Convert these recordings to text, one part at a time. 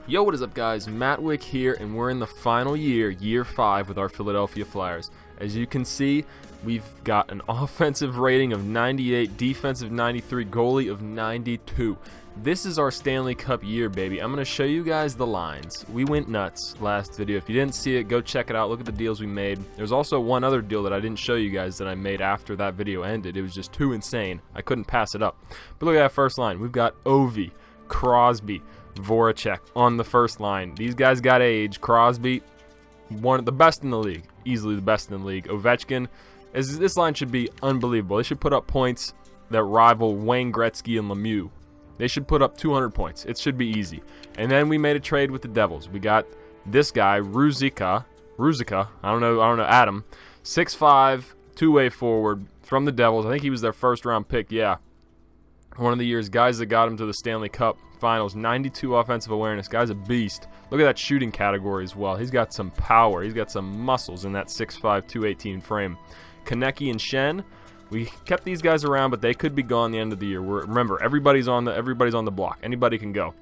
Yo, what is up guys? MattWic here, and we're in the final year, year 5 with our Philadelphia Flyers. As you can see, we've got an offensive rating of 98, defensive 93, goalie of 92. This is our Stanley Cup year, baby. I'm going to show you guys the lines. We went nuts last video. If you didn't see it, go check it out. Look at the deals we made. There's also one other deal that I didn't show you guys that I made after that video ended. It was just too insane. I couldn't pass it up. But look at that first line. We've got Ovi, Crosby, Voracek on the first line. These guys got age. Crosby, one of the best in the league. Easily the best in the league. Ovechkin, this line should be unbelievable. They should put up points that rival Wayne Gretzky and Lemieux. They should put up 200 points. It should be easy. And then we made a trade with the Devils. We got this guy, Ruzicka, I don't know, Adam, 6'5", two-way forward from the Devils. I think he was their first-round pick, yeah. One of the years, guys that got him to the Stanley Cup Finals, 92 offensive awareness. Guy's a beast. Look at that shooting category as well. He's got some power. He's got some muscles in that 6'5", 218 frame. Konecny and Shen, we kept these guys around, but they could be gone the end of the year. Remember, everybody's on the block. Anybody can go.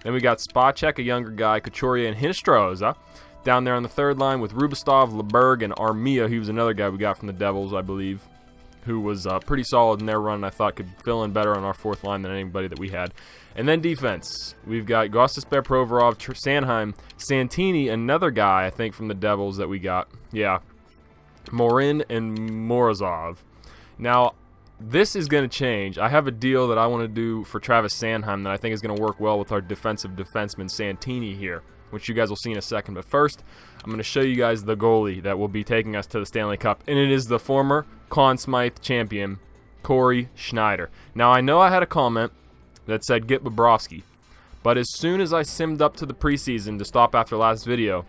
Then we got Spacek, a younger guy, Couturier and Hinostroza down there on the third line with Rubostov, LeBerg, and Armia. He was another guy we got from the Devils, I believe, who was pretty solid in their run. I thought could fill in better on our fourth line than anybody that we had. And then defense, we've got Gostisbehere, Provorov, Sanheim, Santini, another guy I think from the Devils that we got. Yeah, Morin and Morozov. Now, this is going to change. I have a deal that I want to do for Travis Sanheim that I think is going to work well with our defensive defenseman Santini here, which you guys will see in a second. But first, I'm going to show you guys the goalie that will be taking us to the Stanley Cup, and it is the former Conn Smythe champion, Cory Schneider. Now, I know I had a comment that said get Bobrovsky, but as soon as I simmed up to the preseason to stop after last video,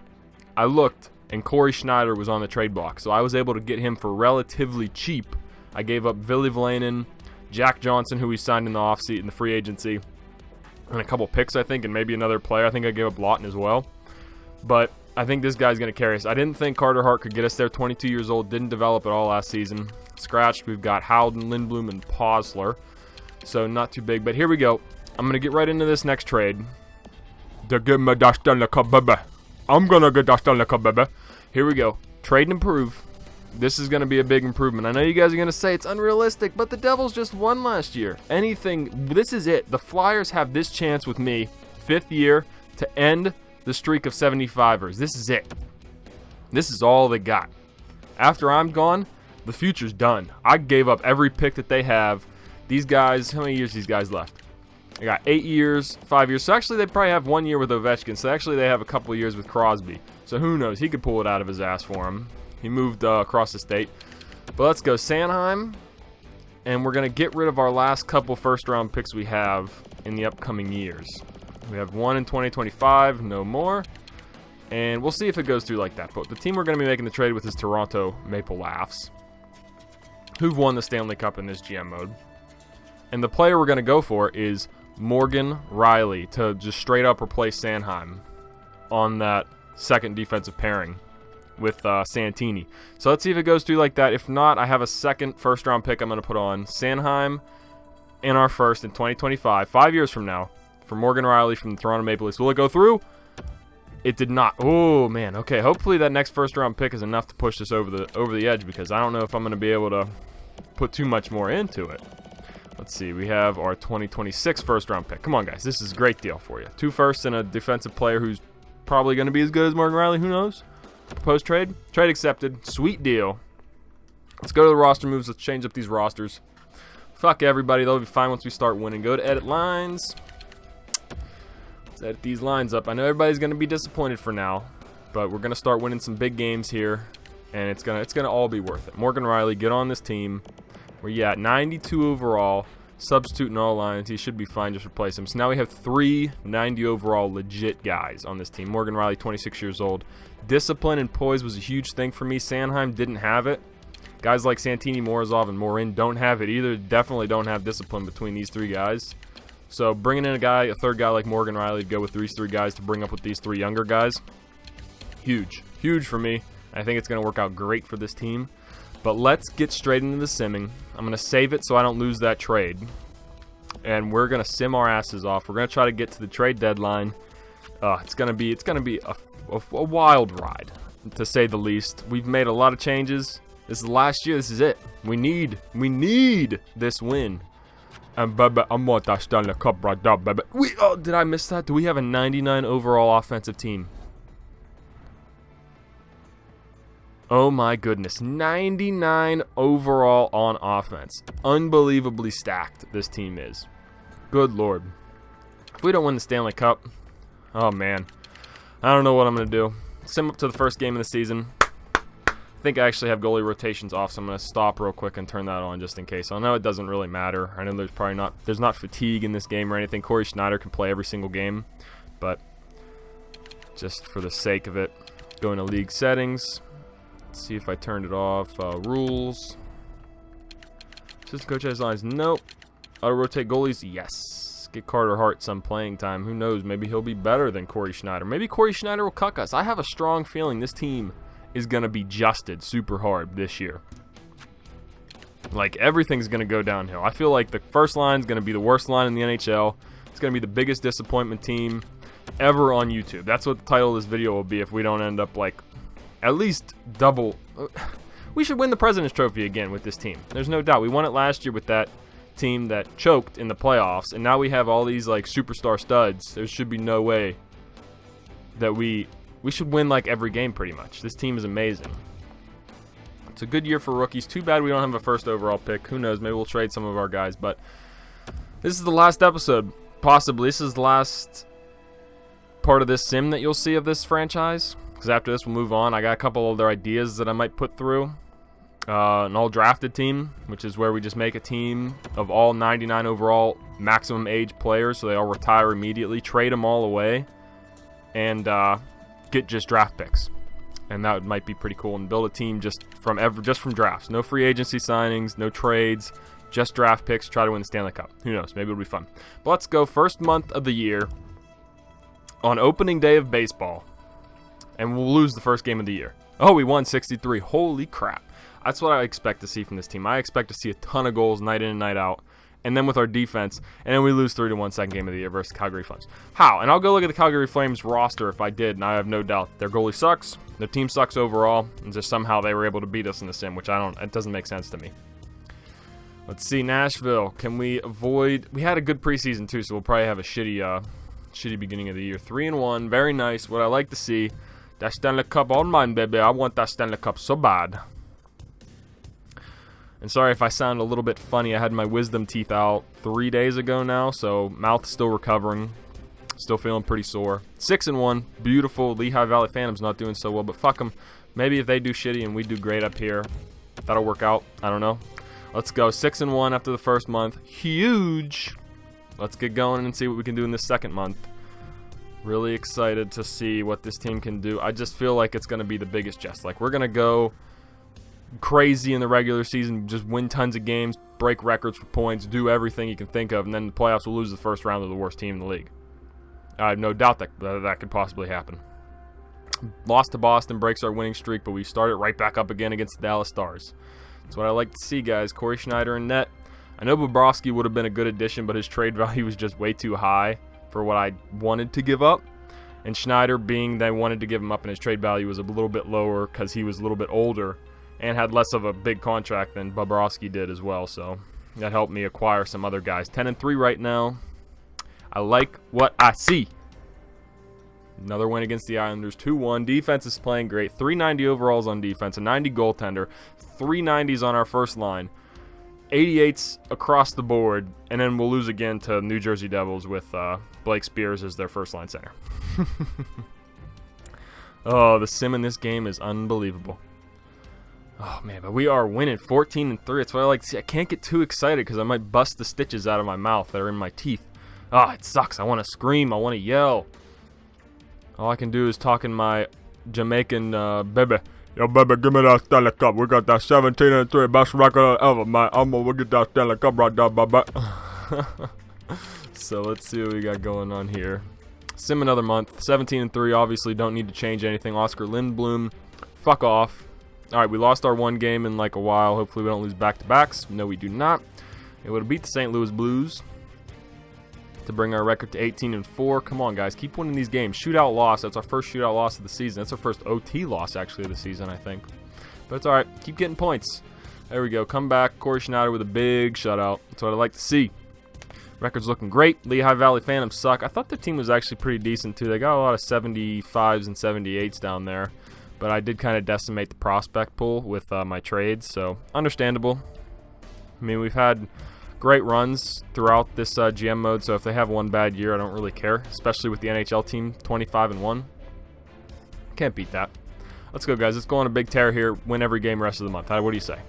I looked, and Cory Schneider was on the trade block, so I was able to get him for relatively cheap. I gave up Ville Vlainen, Jack Johnson, who we signed in the offseason in the free agency, and a couple picks, I think, and maybe another player. I think I gave up Lawton as well. But I think this guy's going to carry us. I didn't think Carter Hart could get us there. 22 years old, didn't develop at all last season. Scratched, we've got Howden, Lindblom, and Posler. So not too big, but here we go. I'm going to get right into this next trade. To get me the Stanley Cup, baby. I'm going to get the Stanley Cup, baby. Here we go. Trade and improve. This is going to be a big improvement. I know you guys are going to say it's unrealistic, but the Devils just won last year. This is it. The Flyers have this chance with me, 5th year, to end the streak of 75ers. This is it. This is all they got. After I'm gone, the future's done. I gave up every pick that they have. These guys, how many years these guys left? They got 8 years, 5 years. So actually they probably have 1 year with Ovechkin. So actually they have a couple of years with Crosby. So who knows? He could pull it out of his ass for him. He moved across the state. But let's go Sanheim. And we're going to get rid of our last couple first-round picks we have in the upcoming years. We have one in 2025, no more. And we'll see if it goes through like that. But the team we're going to be making the trade with is Toronto Maple Leafs, who've won the Stanley Cup in this GM mode. And the player we're going to go for is Morgan Rielly to just straight up replace Sanheim on that second defensive pairing with Santini. So let's see if it goes through like that. If not, I have a second first-round pick I'm going to put on Sanheim in our first in 2025, 5 years from now, for Morgan Rielly from the Toronto Maple Leafs. Will it go through? It did not. Oh, man. Okay, hopefully that next first-round pick is enough to push this over the edge, because I don't know if I'm going to be able to put too much more into it. Let's see. We have our 2026 first-round pick. Come on, guys. This is a great deal for you. 2 firsts and a defensive player who's probably going to be as good as Morgan Rielly. Who knows? Proposed trade? Trade accepted. Sweet deal. Let's go to the roster moves. Let's change up these rosters. Fuck everybody. They'll be fine once we start winning. Go to edit lines. Let's edit these lines up. I know everybody's going to be disappointed for now, but we're going to start winning some big games here, and it's gonna all be worth it. Morgan Rielly, get on this team. Where you at? 92 overall. Substitute in all lines. He should be fine. Just replace him. So now we have 3 90 overall legit guys on this team. Morgan Rielly, 26 years old. Discipline and poise was a huge thing for me. Sanheim didn't have it. Guys like Santini, Morozov, and Morin don't have it either. Definitely don't have discipline between these 3 guys. So bringing in a third guy like Morgan Rielly to go with these 3 guys to bring up with these 3 younger guys, huge. Huge for me. I think it's going to work out great for this team. But let's get straight into the simming. I'm going to save it so I don't lose that trade. And we're going to sim our asses off. We're going to try to get to the trade deadline it's gonna be a wild ride, to say the least. We've made a lot of changes. This is the last year. This is it. We need this win. And baby, I want that Stanley Cup right there, baby. Did I miss that? Do we have a 99 overall offensive team? Oh my goodness, 99 overall on offense. Unbelievably stacked this team is. Good Lord. If we don't win the Stanley Cup, oh man, I don't know what I'm going to do. Sim up to the first game of the season. I think I actually have goalie rotations off, so I'm going to stop real quick and turn that on just in case. I know it doesn't really matter. I know there's not fatigue in this game or anything. Corey Schneider can play every single game, but just for the sake of it, go into league settings. Let's see if I turned it off. Rules. Assistant coach has lines. Nope. Auto rotate goalies. Yes. Get Carter Hart some playing time. Who knows? Maybe he'll be better than Corey Schneider. Maybe Corey Schneider will cuck us. I have a strong feeling this team is going to be justed super hard this year. Like, everything's going to go downhill. I feel like the first line is going to be the worst line in the NHL. It's going to be the biggest disappointment team ever on YouTube. That's what the title of this video will be if we don't end up, like, at least double. We should win the President's Trophy again with this team. There's no doubt. We won it last year with that team that choked in the playoffs, and now we have all these like superstar studs. There should be no way that we should win like every game pretty much. This team is amazing. It's a good year for rookies. Too bad we don't have a first overall pick. Who knows? Maybe we'll trade some of our guys, but this is the last episode. Possibly. This is the last part of this sim that you'll see of this franchise. Because after this, we'll move on. I got a couple other ideas that I might put through. An all-drafted team, which is where we just make a team of all 99 overall maximum age players, so they all retire immediately, trade them all away, and get just draft picks. And that might be pretty cool. And build a team just from drafts. No free agency signings, no trades, just draft picks. Try to win the Stanley Cup. Who knows? Maybe it'll be fun. But let's go. First month of the year, on opening day of baseball. And we'll lose the first game of the year. Oh, we won 63. Holy crap. That's what I expect to see from this team. I expect to see a ton of goals night in and night out. And then with our defense, and then we lose 3-1 second game of the year versus Calgary Flames. How? And I'll go look at the Calgary Flames roster if I did, and I have no doubt. Their goalie sucks. Their team sucks overall. And just somehow they were able to beat us in the sim, which it doesn't make sense to me. Let's see, Nashville. Can we avoid... We had a good preseason too, so we'll probably have a shitty beginning of the year. 3-1. Very nice. What I like to see... That Stanley Cup on mine, baby. I want that Stanley Cup so bad. And sorry if I sound a little bit funny. I had my wisdom teeth out 3 days ago now, so mouth's still recovering. Still feeling pretty sore. 6-1. Beautiful. Lehigh Valley Phantoms not doing so well, but fuck them. Maybe if they do shitty and we do great up here, that'll work out. I don't know. Let's go. 6-1 after the first month. Huge. Let's get going and see what we can do in this second month. Really excited to see what this team can do. I just feel like it's going to be the biggest jest. Like, we're going to go crazy in the regular season, just win tons of games, break records for points, do everything you can think of, and then the playoffs will lose the first round to the worst team in the league. I have no doubt that could possibly happen. Lost to Boston, breaks our winning streak, but we started right back up again against the Dallas Stars. That's what I like to see, guys. Corey Schneider in net. I know Bobrovsky would have been a good addition, but his trade value was just way too high for what I wanted to give up. And Schneider, being that I wanted to give him up, and his trade value was a little bit lower because he was a little bit older and had less of a big contract than Bobrovsky did as well. So that helped me acquire some other guys. 10-3 right now. I like what I see. Another win against the Islanders, 2-1. Defense is playing great. 390 overalls on defense, a 90 goaltender, 390s on our first line, 88s across the board, and then we'll lose again to New Jersey Devils with Blake Spears as their first line center. Oh, the sim in this game is unbelievable. Oh, man, but we are winning 14-3. That's what I like to see. I can't get too excited because I might bust the stitches out of my mouth that are in my teeth. Oh, it sucks. I want to scream. I want to yell. All I can do is talk in my Jamaican, baby. Yo, baby, give me that Stanley Cup. We got that 17-3 best record ever, man. I'm gonna get that Stanley Cup right there, baby. So let's see what we got going on here. Sim another month. 17-3. Obviously, don't need to change anything. Oscar Lindblom, fuck off. All right, we lost our one game in like a while. Hopefully, we don't lose back-to-backs. No, we do not. It would have beat the St. Louis Blues. to bring our record to 18-4. Come on, guys. Keep winning these games. Shootout loss. That's our first shootout loss of the season. That's our first OT loss, actually, of the season, I think. But it's all right. Keep getting points. There we go. Come back. Corey Schneider with a big shutout. That's what I like to see. Record's looking great. Lehigh Valley Phantoms suck. I thought the team was actually pretty decent, too. They got a lot of 75s and 78s down there. But I did kind of decimate the prospect pool with my trades, so understandable. I mean, we've had great runs throughout this GM mode, so if they have one bad year, I don't really care, especially with the NHL team, 25-1. Can't beat that. Let's go, guys. Let's go on a big tear here, win every game rest of the month. What do you say?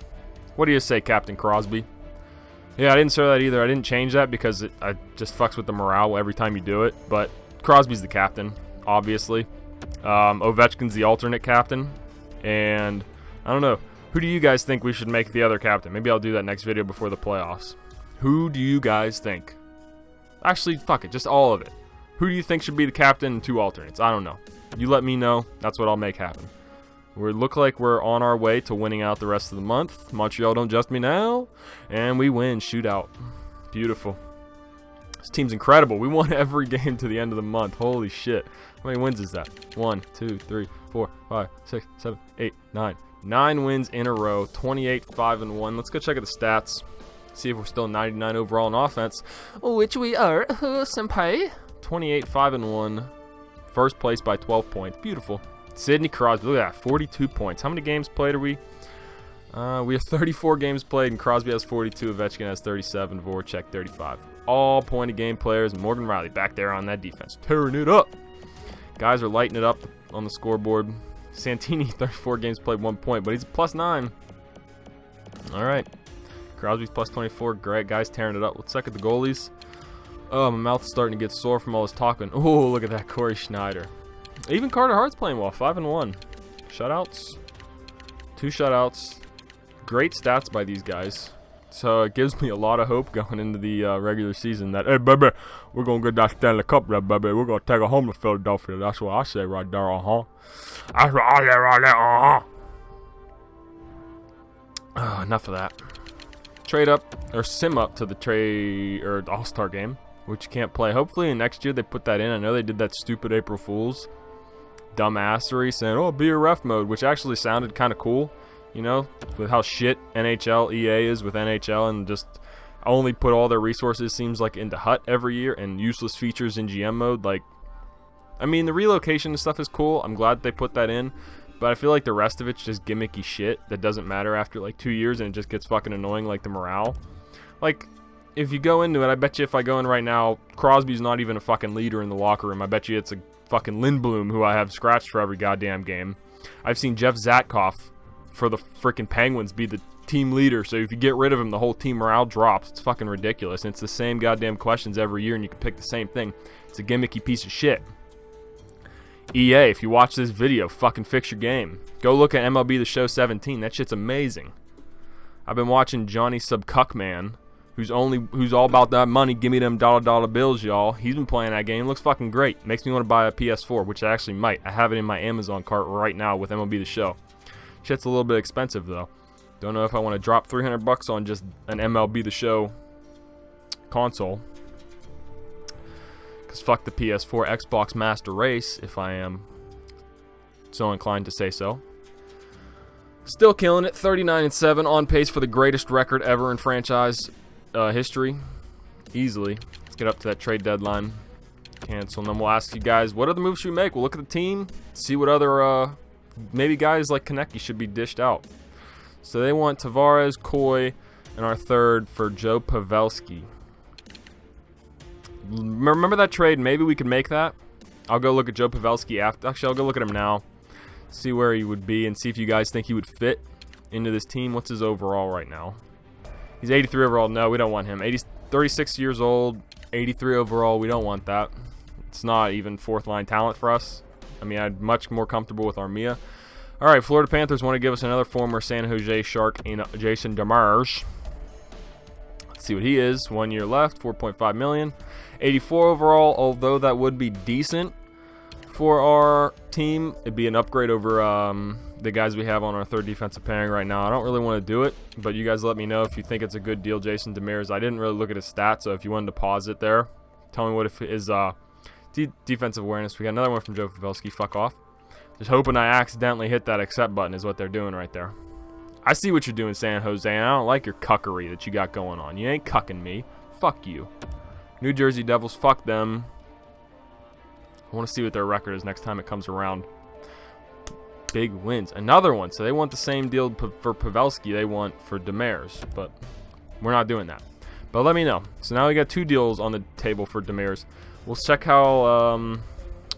What do you say, Captain Crosby? Yeah, I didn't say that either. I didn't change that because it just fucks with the morale every time you do it, but Crosby's the captain, obviously. Ovechkin's the alternate captain, and I don't know. Who do you guys think we should make the other captain? Maybe I'll do that next video before the playoffs. Who do you guys think? Actually, fuck it, just all of it. Who do you think should be the captain and 2 alternates? I don't know. You let me know. That's what I'll make happen. We look like we're on our way to winning out the rest of the month. Montreal, don't just me now. And we win. Shootout. Beautiful. This team's incredible. We won every game to the end of the month. Holy shit. How many wins is that? 1, 2, 3, 4, 5, 6, 7, 8, 9. 9 wins in a row. 28-5-1. Let's go check out the stats. See if we're still 99 overall in offense. Which we are. Senpai. 28-5-1. First place by 12 points. Beautiful. Sidney Crosby. Look at that. 42 points. How many games played are we? We have 34 games played, and Crosby has 42. Ovechkin has 37. Voracek 35. All point-a game players. And Morgan Riley back there on that defense. Tearing it up. Guys are lighting it up on the scoreboard. Santini, 34 games played, 1 point, but he's a +9. All right. Crosby's +24. Great. Guys tearing it up. Let's check at the goalies. Oh, my mouth's starting to get sore from all this talking. Oh, look at that. Corey Schneider. Even Carter Hart's playing well. 5-1. Shutouts. 2 shutouts. Great stats by these guys. So it gives me a lot of hope going into the regular season that, hey, baby, we're going to get that Stanley Cup, baby. We're going to take it home to Philadelphia. That's what I say right there, That's what I say right there, Oh, enough of that. Trade up, or sim up to the trade, or All-Star game, which you can't play. Hopefully next year they put that in. I know they did that stupid April Fool's dumbassery saying, oh, be a ref mode, which actually sounded kind of cool. You know, with how shit NHL EA is with NHL and just only put all their resources, seems like, into HUT every year and useless features in GM mode. Like, I mean, the relocation and stuff is cool. I'm glad they put that in. But I feel like the rest of it's just gimmicky shit that doesn't matter after like 2 years and it just gets fucking annoying, like the morale. Like, if you go into it, I bet you if I go in right now, Crosby's not even a fucking leader in the locker room. I bet you it's a fucking Lindblom who I have scratched for every goddamn game. I've seen Jeff Zatkoff for the freaking Penguins be the team leader, so if you get rid of him, the whole team morale drops. It's fucking ridiculous, and it's the same goddamn questions every year, and you can pick the same thing. It's a gimmicky piece of shit. EA, if you watch this video, fucking fix your game. Go look at MLB The Show 17. That shit's amazing. I've been watching Johnny Subcuckman, who's all about that money. Give me them dollar bills, y'all. He's been playing that game. Looks fucking great. Makes me want to buy a PS4, which I actually might. I have it in my Amazon cart right now with MLB The Show. Shit's a little bit expensive, though. Don't know if I want to drop $300 on just an MLB The Show console. Because fuck the PS4 Xbox Master Race, if I am so inclined to say so. Still killing it. 39-7, on pace for the greatest record ever in franchise history. Easily. Let's get up to that trade deadline. Cancel. And then we'll ask you guys, what other moves should we make? We'll look at the team, see what other... maybe guys like Konecny should be dished out. So they want Tavares, Coy, and our third for Joe Pavelski. Remember that trade? Maybe we could make that. I'll go look at Joe Pavelski after. Actually, I'll go look at him now. See where he would be and see if you guys think he would fit into this team. What's his overall right now? He's 83 overall. No, we don't want him. 36 years old, 83 overall. We don't want that. It's not even fourth-line talent for us. I mean, I'm much more comfortable with Armia. All right, Florida Panthers want to give us another former San Jose Shark in Jason Demers. Let's see what he is. 1 year left, $4.5 million. 84 overall, although that would be decent for our team. It'd be an upgrade over the guys we have on our third defensive pairing right now. I don't really want to do it, but you guys let me know if you think it's a good deal. Jason Demers, I didn't really look at his stats, so if you wanted to pause it there, Tell me what if it is defensive awareness. We got another one from Joe Pavelski. Fuck off. Just hoping I accidentally hit that accept button is what they're doing right there. I see what you're doing, San Jose, and I don't like your cuckery that you got going on. You ain't cucking me. Fuck you. New Jersey Devils, fuck them. I want to see what their record is next time it comes around. Big wins. Another one. So they want the same deal for Pavelski they want for Demers, but we're not doing that. But let me know. So now we got 2 deals on the table for Demers. We'll check how,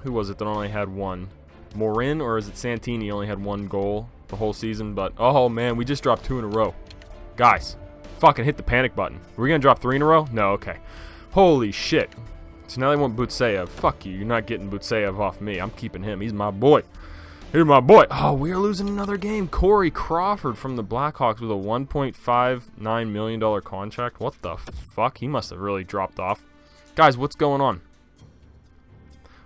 who was it that only had 1? Morin, or is it Santini only had 1 goal the whole season? But, oh man, we just dropped 2 in a row. Guys, fucking hit the panic button. Are we going to drop 3 in a row? No, okay. Holy shit. So now they want Butseyev. Fuck you. You're not getting Butseyev off me. I'm keeping him. He's my boy. Here's my boy. Oh, we're losing another game. Corey Crawford from the Blackhawks with a $1.59 million contract. What the fuck? He must have really dropped off. Guys, what's going on?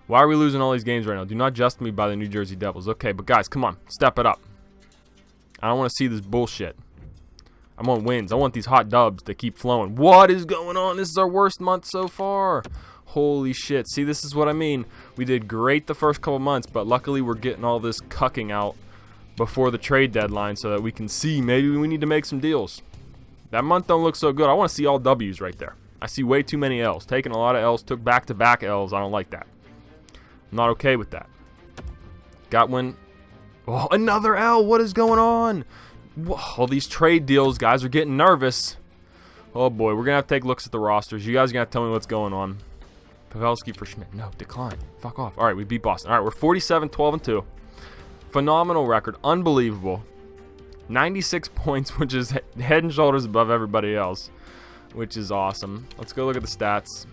Why are we losing all these games right now? Do not just me by the New Jersey Devils. Okay, but guys, come on. Step it up. I don't want to see this bullshit. I want wins. I want these hot dubs to keep flowing. What is going on? This is our worst month so far. Holy shit. See, this is what I mean. We did great the first couple months, but luckily we're getting all this cucking out before the trade deadline so that we can see maybe we need to make some deals. That month don't look so good. I want to see all W's right there. I see way too many L's. Taking a lot of L's. Took back-to-back L's. I don't like that. I'm not okay with that. Got one. Oh, another L. What is going on? All these trade deals, guys are getting nervous. Oh boy, we're going to have to take looks at the rosters. You guys are going to have to tell me what's going on. Pavelski for Schmidt. No, decline. Fuck off. All right, we beat Boston. All right, we're 47-12-2. Phenomenal record. Unbelievable. 96 points, which is head and shoulders above everybody else, which is awesome. Let's go look at the stats.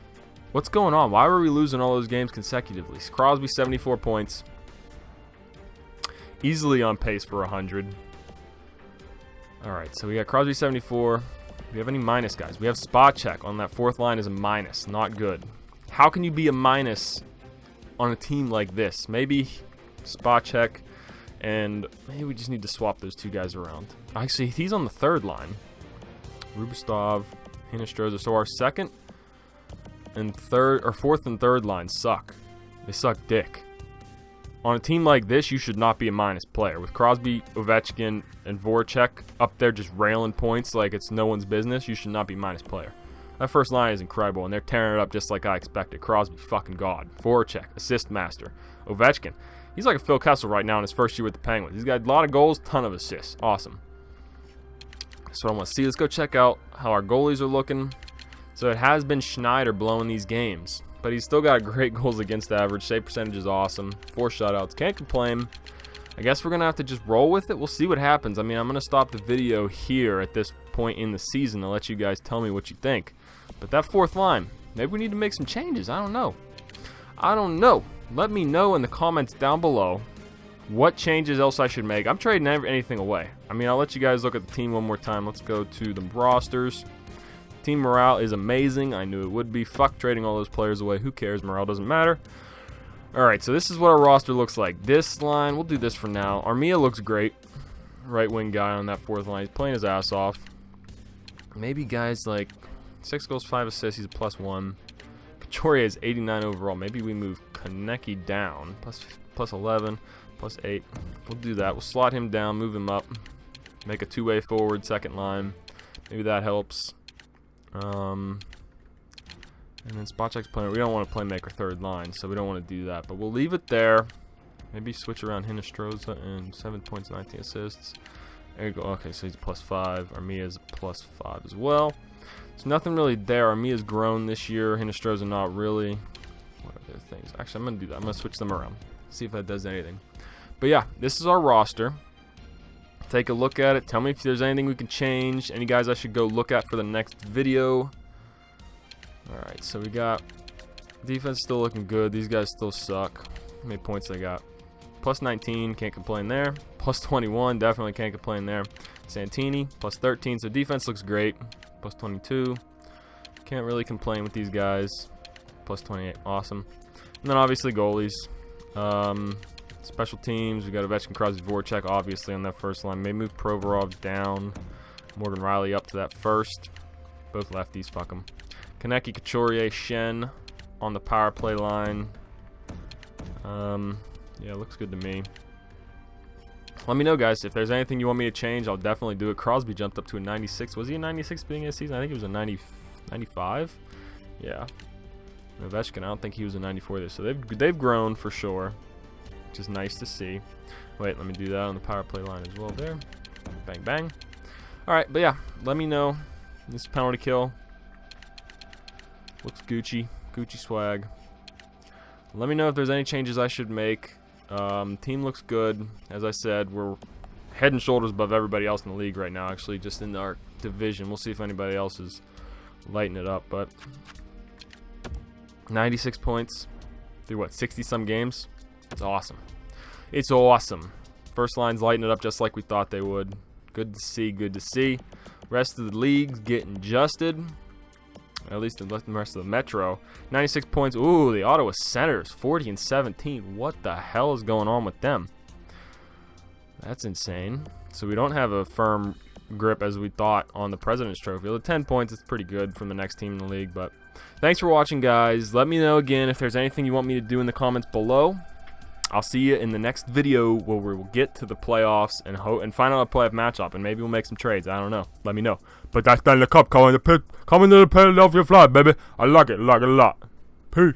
What's going on? Why were we losing all those games consecutively? Crosby, 74 points. Easily on pace for 100. All right, so we got Crosby, 74. Do we have any minus guys? We have Spot Check on that 4th line is a minus. Not good. How can you be a minus on a team like this? Maybe Spot Check, and maybe we just need to swap those 2 guys around. Actually, he's on the 3rd line. Rubostov, Hinostroza. So our 2nd and 3rd, or 4th and 3rd lines suck. They suck dick. On a team like this, you should not be a minus player. With Crosby, Ovechkin, and Voracek up there just railing points like it's no one's business, you should not be minus player. That first line is incredible, and they're tearing it up just like I expected. Crosby, fucking god. Voracek, assist master. Ovechkin, he's like a Phil Kessel right now in his first year with the Penguins. He's got a lot of goals, ton of assists. Awesome. So I want to see. Let's go check out how our goalies are looking. So it has been Schneider blowing these games, but he's still got a great goals against average. Save percentage is awesome. 4 shutouts. Can't complain. I guess we're going to have to just roll with it. We'll see what happens. I mean, I'm going to stop the video here at this point in the season to let you guys tell me what you think. But that 4th line, maybe we need to make some changes. I don't know. Let me know in the comments down below what changes else I should make. I'm trading anything away. I mean, I'll let you guys look at the team one more time. Let's go to the rosters. Team morale is amazing. I knew it would be. Fuck trading all those players away. Who cares? Morale doesn't matter. Alright, so this is what our roster looks like. This line, we'll do this for now. Armia looks great. Right wing guy on that 4th line. He's playing his ass off. Maybe guys like 6 goals, 5 assists. He's a +1. Couturier is 89 overall. Maybe we move Konecny down. Plus 11, +8. We'll do that. We'll slot him down, move him up. Make a 2-way forward, 2nd line. Maybe that helps. And then Spot Check's playing. We don't want to playmaker 3rd line, so we don't want to do that. But we'll leave it there. Maybe switch around Hinostroza and 7 points, 19 assists. There you go. Okay, so he's a +5. Armia's a +5 as well. So nothing really there. Armia's grown this year. Hinostroza not really. What are their things? Actually, I'm going to do that. I'm going to switch them around. See if that does anything. But yeah, this is our roster. Take a look at it. Tell me if there's anything we can change. Any guys I should go look at for the next video. Alright, so we got defense still looking good. These guys still suck. How many points they got? +19, can't complain there. +21, definitely can't complain there. Santini, +13, so defense looks great. +22, can't really complain with these guys. +28, awesome. And then obviously goalies. Special teams, we got Ovechkin, Crosby, Voracek, obviously on that 1st line. Maybe move Provorov down. Morgan Riley up to that 1st. Both lefties, fuck them. Konecny, Couturier, Shen. on the power play line. Yeah, looks good to me. Let me know, guys, if there's anything you want me to change. I'll definitely do it. Crosby jumped up to a 96. Was he a 96 beginning of the season? I think he was a 95. Yeah. Ovechkin, I don't think he was a 94 there. So they've grown for sure, which is nice to see. Wait, let me do that on the power play line as well there. Bang, bang. All right, but yeah, let me know. This penalty kill looks Gucci swag. Let me know if there's any changes I should make. Team looks good. As I said, we're head and shoulders above everybody else in the league right now, actually, just in our division. We'll see if anybody else is lighting it up, but 96 points through what, 60-some games? It's awesome. It's awesome. First line's lighting it up just like we thought they would. Good to see, good to see. Rest of the league's getting adjusted. At least the rest of the Metro. 96 points. Ooh, the Ottawa Senators, 40 and 17. What the hell is going on with them? That's insane. So we don't have a firm grip as we thought on the President's Trophy. The 10 points is pretty good from the next team in the league. But thanks for watching, guys. Let me know again if there's anything you want me to do in the comments below. I'll see you in the next video where we will get to the playoffs and find out a playoff matchup, and maybe we'll make some trades. I don't know. Let me know. But that's Stanley Cup coming to the Philadelphia Flyers, baby. I like it a lot. Peace.